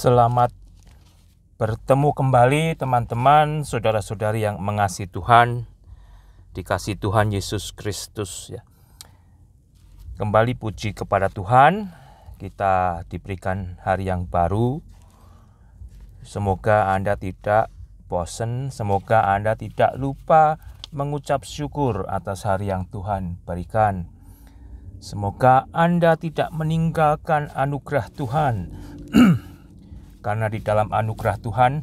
Selamat bertemu kembali teman-teman, saudara-saudari yang mengasihi Tuhan, dikasihi Tuhan Yesus Kristus ya. Kembali puji kepada Tuhan, kita diberikan hari yang baru. Semoga Anda tidak bosan, semoga Anda tidak lupa mengucap syukur atas hari yang Tuhan berikan. Semoga Anda tidak meninggalkan anugerah Tuhan. Karena di dalam anugerah Tuhan,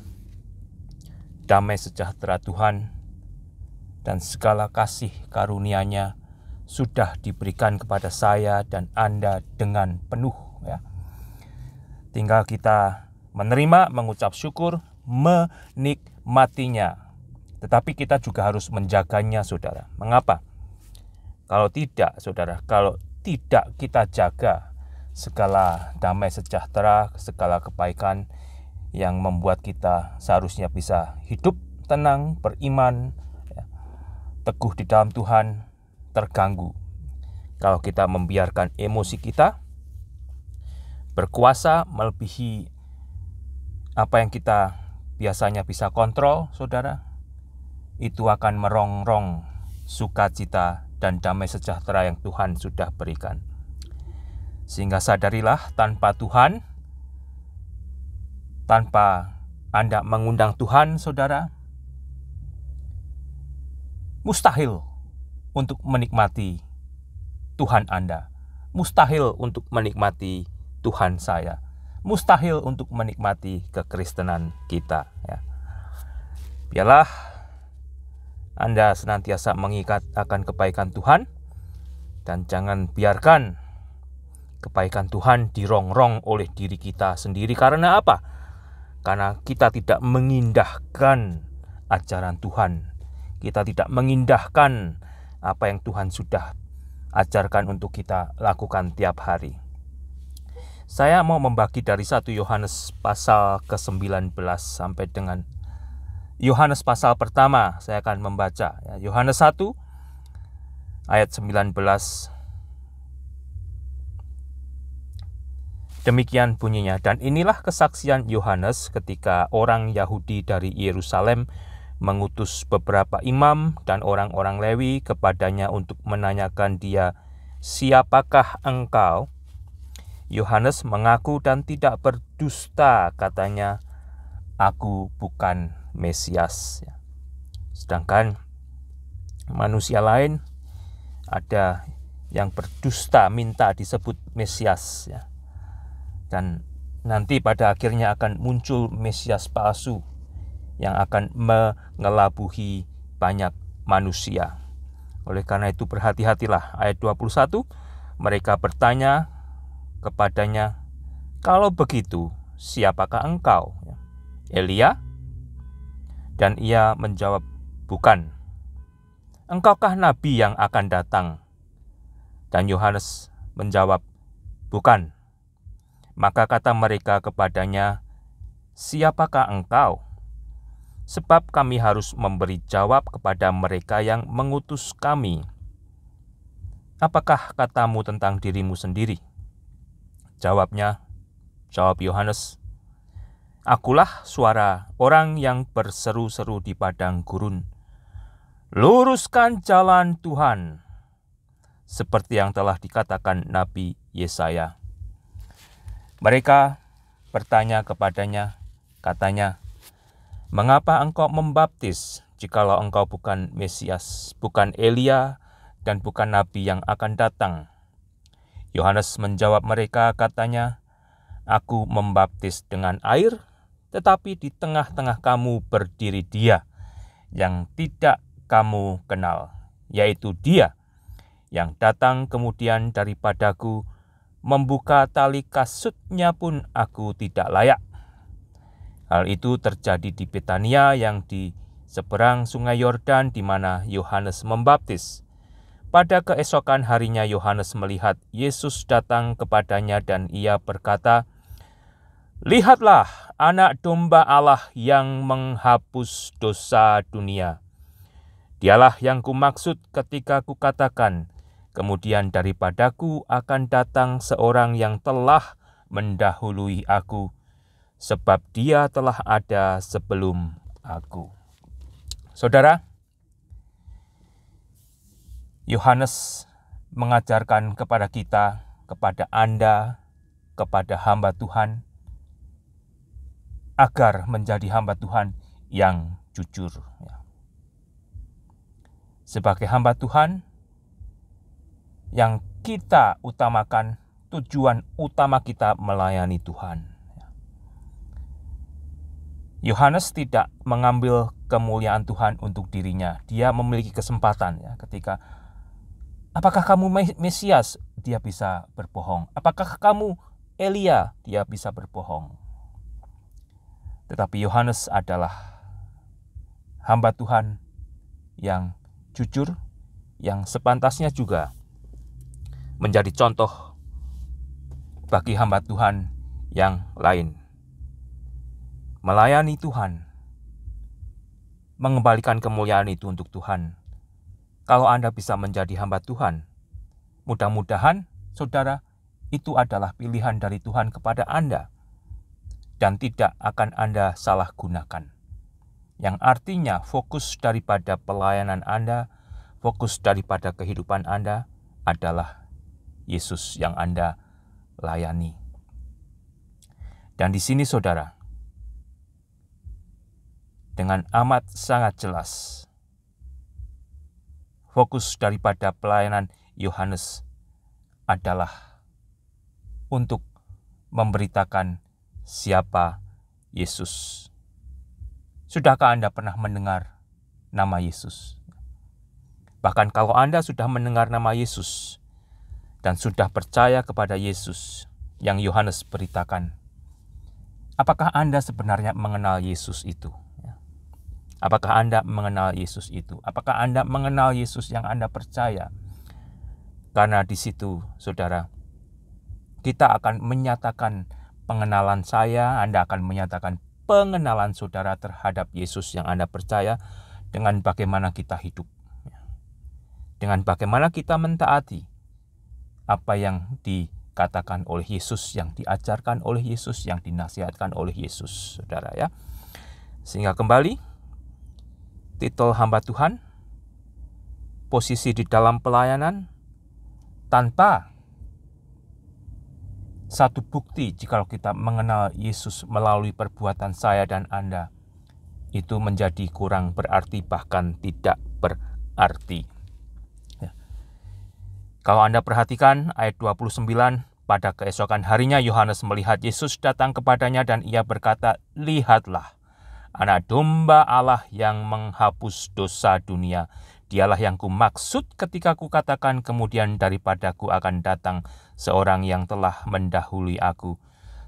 damai sejahtera Tuhan, dan segala kasih karunia-Nya sudah diberikan kepada saya dan Anda dengan penuh. Ya. Tinggal kita menerima, mengucap syukur, menikmatinya. Tetapi kita juga harus menjaganya, saudara. Mengapa? Kalau tidak, saudara, kalau tidak kita jaga segala damai sejahtera, segala kebaikan yang membuat kita seharusnya bisa hidup tenang, beriman, ya, teguh di dalam Tuhan, terganggu. Kalau kita membiarkan emosi kita berkuasa melebihi apa yang kita biasanya bisa kontrol, saudara, itu akan merongrong sukacita dan damai sejahtera yang Tuhan sudah berikan. Sehingga sadarilah, tanpa Tuhan, tanpa Anda mengundang Tuhan, saudara, mustahil untuk menikmati Tuhan Anda. Mustahil untuk menikmati Tuhan saya. Mustahil untuk menikmati kekristenan kita. Ya. Biarlah Anda senantiasa mengingat akan kebaikan Tuhan, dan jangan biarkan kebaikan Tuhan dirongrong oleh diri kita sendiri. Karena apa? Karena kita tidak mengindahkan ajaran Tuhan. Kita tidak mengindahkan apa yang Tuhan sudah ajarkan untuk kita lakukan tiap hari. Saya mau membagi dari 1 Yohanes pasal ke-19 sampai dengan Yohanes pasal pertama. Saya akan membaca Yohanes 1 ayat 19. Demikian bunyinya, dan inilah kesaksian Yohanes ketika orang Yahudi dari Yerusalem mengutus beberapa imam dan orang-orang Lewi kepadanya untuk menanyakan dia, "Siapakah engkau?" Yohanes mengaku dan tidak berdusta, katanya, "Aku bukan Mesias." Sedangkan manusia lain ada yang berdusta minta disebut Mesias, ya. Dan nanti pada akhirnya akan muncul Mesias palsu yang akan mengelabuhi banyak manusia. Oleh karena itu berhati-hatilah. Ayat 21, mereka bertanya kepadanya, "Kalau begitu, siapakah engkau? Elia?" Dan ia menjawab, "Bukan." "Engkaukah nabi yang akan datang?" Dan Yohanes menjawab, "Bukan." Maka kata mereka kepadanya, "Siapakah engkau? Sebab kami harus memberi jawab kepada mereka yang mengutus kami. Apakah katamu tentang dirimu sendiri?" Jawab Yohanes, "Akulah suara orang yang berseru-seru di padang gurun, 'Luruskan jalan Tuhan,' seperti yang telah dikatakan Nabi Yesaya." Mereka bertanya kepadanya, katanya, "Mengapa engkau membaptis jikalau engkau bukan Mesias, bukan Elia, dan bukan Nabi yang akan datang?" Yohanes menjawab mereka, katanya, "Aku membaptis dengan air, tetapi di tengah-tengah kamu berdiri Dia yang tidak kamu kenal, yaitu Dia yang datang kemudian daripadaku, membuka tali kasutnya pun aku tidak layak." Hal itu terjadi di Betania yang di seberang sungai Yordan di mana Yohanes membaptis. Pada keesokan harinya Yohanes melihat Yesus datang kepadanya dan ia berkata, "Lihatlah anak domba Allah yang menghapus dosa dunia. Dialah yang kumaksud ketika kukatakan, kemudian daripadaku akan datang seorang yang telah mendahului aku, sebab Dia telah ada sebelum aku. Saudara, Yohanes mengajarkan kepada kita, kepada Anda, kepada hamba Tuhan, agar menjadi hamba Tuhan yang jujur. Sebagai hamba Tuhan, yang kita utamakan, tujuan utama kita melayani Tuhan. Yohanes tidak mengambil kemuliaan Tuhan untuk dirinya. Dia memiliki kesempatan ketika, apakah kamu Mesias? Dia bisa berbohong. Apakah kamu Elia? Dia bisa berbohong. Tetapi Yohanes adalah hamba Tuhan yang jujur, yang sepantasnya juga menjadi contoh bagi hamba Tuhan yang lain. Melayani Tuhan, mengembalikan kemuliaan itu untuk Tuhan. Kalau Anda bisa menjadi hamba Tuhan, mudah-mudahan saudara, itu adalah pilihan dari Tuhan kepada Anda dan tidak akan Anda salah gunakan. Yang artinya fokus daripada pelayanan Anda, fokus daripada kehidupan Anda adalah Yesus yang Anda layani. Dan di sini saudara, dengan amat sangat jelas, fokus daripada pelayanan Yohanes adalah untuk memberitakan siapa Yesus. Sudahkah Anda pernah mendengar nama Yesus? Bahkan kalau Anda sudah mendengar nama Yesus dan sudah percaya kepada Yesus yang Yohanes beritakan, apakah Anda sebenarnya mengenal Yesus itu? Apakah Anda mengenal Yesus itu? Apakah Anda mengenal Yesus yang Anda percaya? Karena di situ, saudara, kita akan menyatakan pengenalan saya, Anda akan menyatakan pengenalan saudara terhadap Yesus yang Anda percaya dengan bagaimana kita hidup. Dengan bagaimana kita mentaati apa yang dikatakan oleh Yesus, yang diajarkan oleh Yesus, yang dinasihatkan oleh Yesus, saudara ya. Sehingga kembali, titel hamba Tuhan, posisi di dalam pelayanan, tanpa satu bukti jikalau kita mengenal Yesus melalui perbuatan saya dan Anda, itu menjadi kurang berarti, bahkan tidak berarti. Kalau Anda perhatikan ayat 29, pada keesokan harinya Yohanes melihat Yesus datang kepadanya dan ia berkata, "Lihatlah, Anak domba Allah yang menghapus dosa dunia. Dialah yang kumaksud ketika kukatakan kemudian daripadaku akan datang seorang yang telah mendahului aku,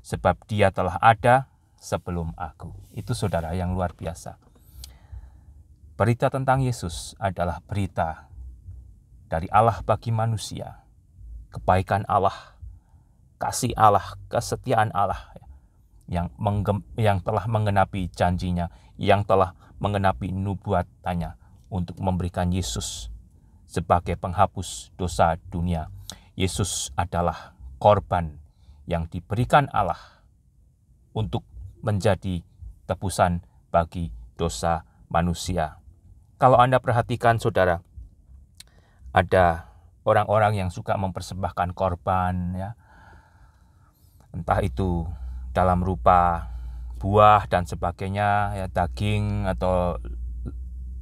sebab dia telah ada sebelum aku." Itu saudara yang luar biasa. Berita tentang Yesus adalah berita dari Allah bagi manusia. Kebaikan Allah, kasih Allah, kesetiaan Allah yang telah menggenapi janjinya, yang telah menggenapi nubuatannya untuk memberikan Yesus sebagai penghapus dosa dunia. Yesus adalah korban yang diberikan Allah untuk menjadi tebusan bagi dosa manusia. Kalau Anda perhatikan saudara, ada orang-orang yang suka mempersembahkan korban, entah itu dalam rupa buah dan sebagainya, daging atau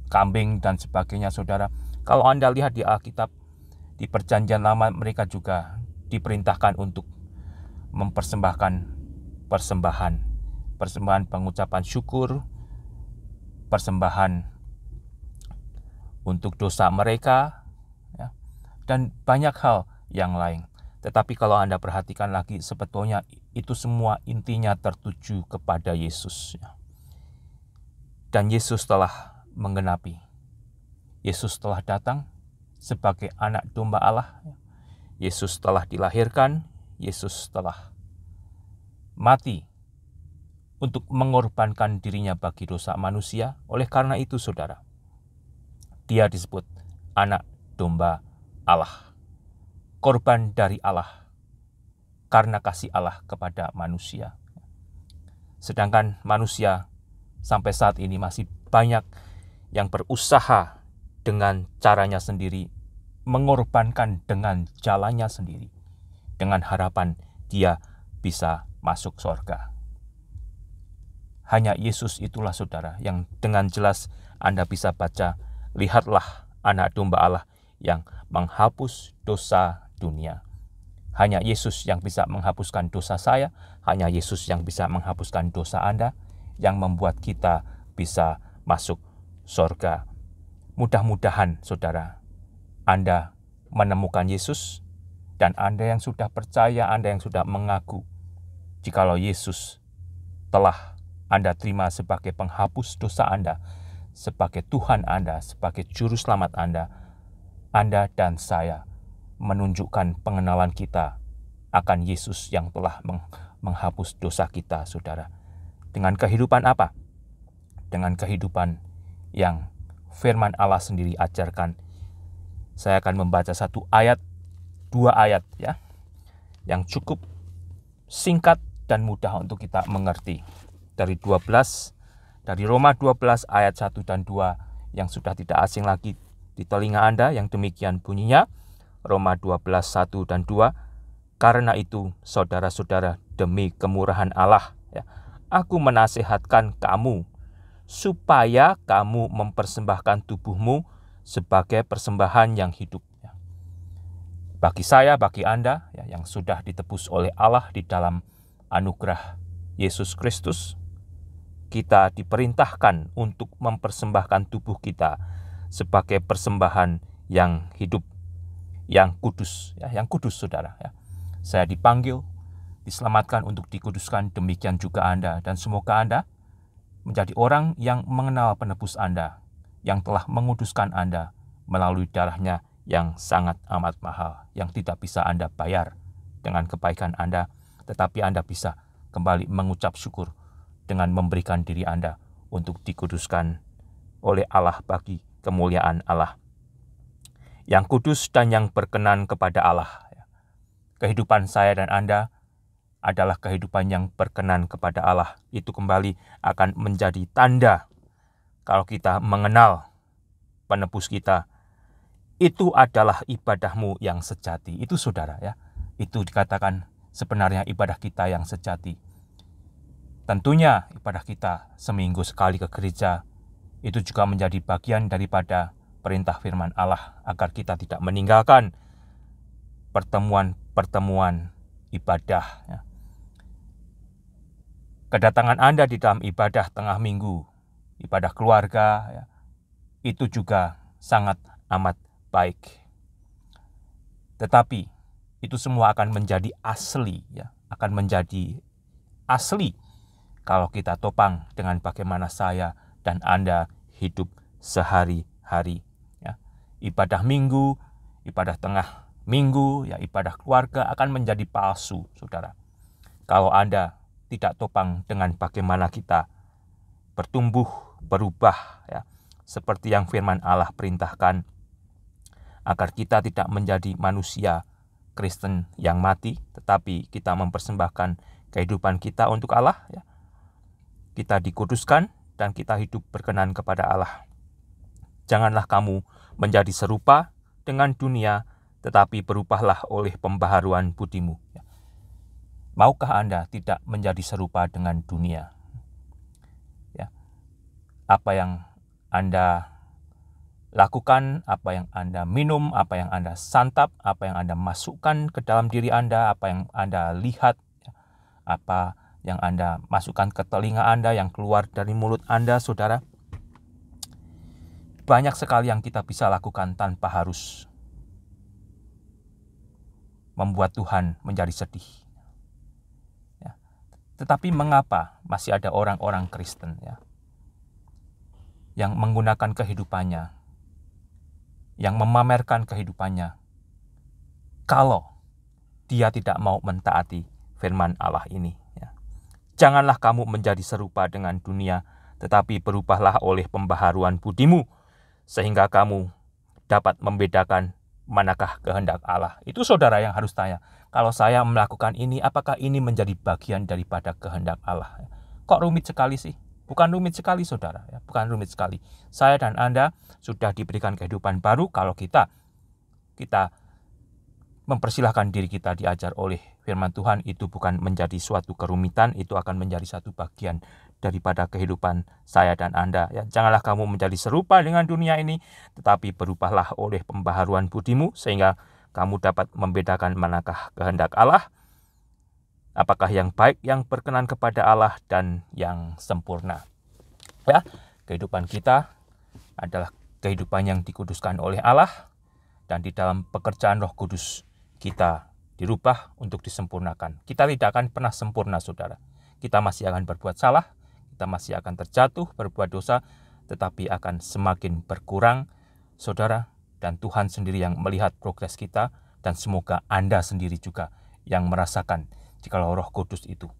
kambing dan sebagainya, saudara. Kalau Anda lihat di Alkitab, di Perjanjian Lama, mereka juga diperintahkan untuk mempersembahkan persembahan pengucapan syukur, persembahan untuk dosa mereka, dan banyak hal yang lain. Tetapi kalau Anda perhatikan lagi, sebetulnya itu semua intinya tertuju kepada Yesus. Dan Yesus telah menggenapi. Yesus telah datang sebagai anak domba Allah. Yesus telah dilahirkan. Yesus telah mati untuk mengorbankan dirinya bagi dosa manusia. Oleh karena itu, saudara, dia disebut anak domba Allah. Korban dari Allah karena kasih Allah kepada manusia. Sedangkan manusia sampai saat ini masih banyak yang berusaha dengan caranya sendiri, mengorbankan dengan jalannya sendiri, dengan harapan dia bisa masuk surga. Hanya Yesus itulah saudara yang dengan jelas Anda bisa baca, lihatlah anak domba Allah yang menghapus dosa dunia. Hanya Yesus yang bisa menghapuskan dosa saya, hanya Yesus yang bisa menghapuskan dosa Anda, yang membuat kita bisa masuk surga. Mudah-mudahan saudara, Anda menemukan Yesus, dan Anda yang sudah percaya, Anda yang sudah mengaku, jikalau Yesus telah Anda terima sebagai penghapus dosa Anda, sebagai Tuhan Anda, sebagai Juru Selamat Anda dan saya menunjukkan pengenalan kita akan Yesus yang telah menghapus dosa kita, saudara. Dengan kehidupan apa? Dengan kehidupan yang firman Allah sendiri ajarkan. Saya akan membaca 2 ayat ya, yang cukup singkat dan mudah untuk kita mengerti. Dari Roma 12 ayat 1 dan 2 yang sudah tidak asing lagi di telinga Anda, yang demikian bunyinya. Roma 12, 1 dan 2. Karena itu, saudara-saudara, demi kemurahan Allah, ya, aku menasihatkan kamu, supaya kamu mempersembahkan tubuhmu sebagai persembahan yang hidup. Ya. Bagi saya, bagi Anda, ya, yang sudah ditebus oleh Allah di dalam anugerah Yesus Kristus, kita diperintahkan untuk mempersembahkan tubuh kita sebagai persembahan yang hidup, yang kudus, ya, yang kudus, saudara. Ya. Saya dipanggil, diselamatkan untuk dikuduskan, demikian juga Anda, dan semoga Anda menjadi orang yang mengenal penebus Anda, yang telah menguduskan Anda melalui darahnya yang sangat amat mahal, yang tidak bisa Anda bayar dengan kebaikan Anda, tetapi Anda bisa kembali mengucap syukur dengan memberikan diri Anda untuk dikuduskan oleh Allah bagi kemuliaan Allah. Yang kudus dan yang berkenan kepada Allah. Kehidupan saya dan Anda adalah kehidupan yang berkenan kepada Allah. Itu kembali akan menjadi tanda kalau kita mengenal penebus kita. Itu adalah ibadahmu yang sejati. Itu saudara ya. Itu dikatakan sebenarnya ibadah kita yang sejati. Tentunya ibadah kita seminggu sekali ke gereja itu juga menjadi bagian daripada perintah firman Allah agar kita tidak meninggalkan pertemuan ibadah. Ya. Kedatangan Anda di dalam ibadah tengah minggu, ibadah keluarga, ya, itu juga sangat amat baik. Tetapi itu semua akan menjadi asli, ya, akan menjadi asli kalau kita topang dengan bagaimana saya dan Anda hidup sehari-hari. Ya. Ibadah minggu, ibadah tengah minggu, ya, ibadah keluarga akan menjadi palsu, saudara. Kalau Anda tidak topang dengan bagaimana kita bertumbuh, berubah, ya, seperti yang firman Allah perintahkan, agar kita tidak menjadi manusia Kristen yang mati, tetapi kita mempersembahkan kehidupan kita untuk Allah, ya. Kita dikuduskan dan kita hidup berkenan kepada Allah. Janganlah kamu menjadi serupa dengan dunia, tetapi berubahlah oleh pembaharuan budimu. Maukah Anda tidak menjadi serupa dengan dunia? Ya. Apa yang Anda lakukan, apa yang Anda minum, apa yang Anda santap, apa yang Anda masukkan ke dalam diri Anda, apa yang Anda lihat, apa yang Anda masukkan ke telinga Anda, yang keluar dari mulut Anda, saudara. Banyak sekali yang kita bisa lakukan tanpa harus membuat Tuhan menjadi sedih. Ya. Tetapi mengapa masih ada orang-orang Kristen, ya, yang menggunakan kehidupannya, yang memamerkan kehidupannya, kalau dia tidak mau mentaati firman Allah ini. Ya. Janganlah kamu menjadi serupa dengan dunia, tetapi berubahlah oleh pembaharuan budimu, sehingga kamu dapat membedakan manakah kehendak Allah. Itu saudara yang harus tanya. Kalau saya melakukan ini, apakah ini menjadi bagian daripada kehendak Allah? Kok rumit sekali sih? Bukan rumit sekali saudara, ya, bukan rumit sekali. Saya dan Anda sudah diberikan kehidupan baru kalau kita mempersilahkan diri kita diajar oleh firman Tuhan. Itu bukan menjadi suatu kerumitan, itu akan menjadi satu bagian daripada kehidupan saya dan Anda. Ya, janganlah kamu menjadi serupa dengan dunia ini, tetapi berubahlah oleh pembaharuan budimu, sehingga kamu dapat membedakan manakah kehendak Allah, apakah yang baik, yang berkenan kepada Allah, dan yang sempurna. Ya, kehidupan kita adalah kehidupan yang dikuduskan oleh Allah, dan di dalam pekerjaan Roh Kudus kita dirubah untuk disempurnakan. Kita tidak akan pernah sempurna, saudara. Kita masih akan berbuat salah, kita masih akan terjatuh, berbuat dosa, tetapi akan semakin berkurang, saudara. Dan Tuhan sendiri yang melihat progres kita, dan semoga Anda sendiri juga yang merasakan jikalau Roh Kudus itu,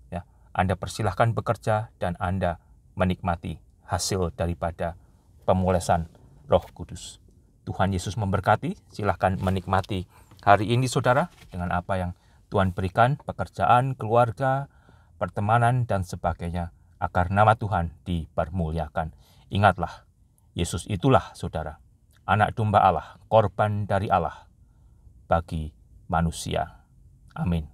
ya, Anda persilahkan bekerja dan Anda menikmati hasil daripada pemolesan Roh Kudus. Tuhan Yesus memberkati. Silahkan menikmati hari ini saudara dengan apa yang Tuhan berikan, pekerjaan, keluarga, pertemanan, dan sebagainya, agar nama Tuhan dipermuliakan. Ingatlah, Yesus itulah saudara, anak domba Allah, korban dari Allah bagi manusia. Amin.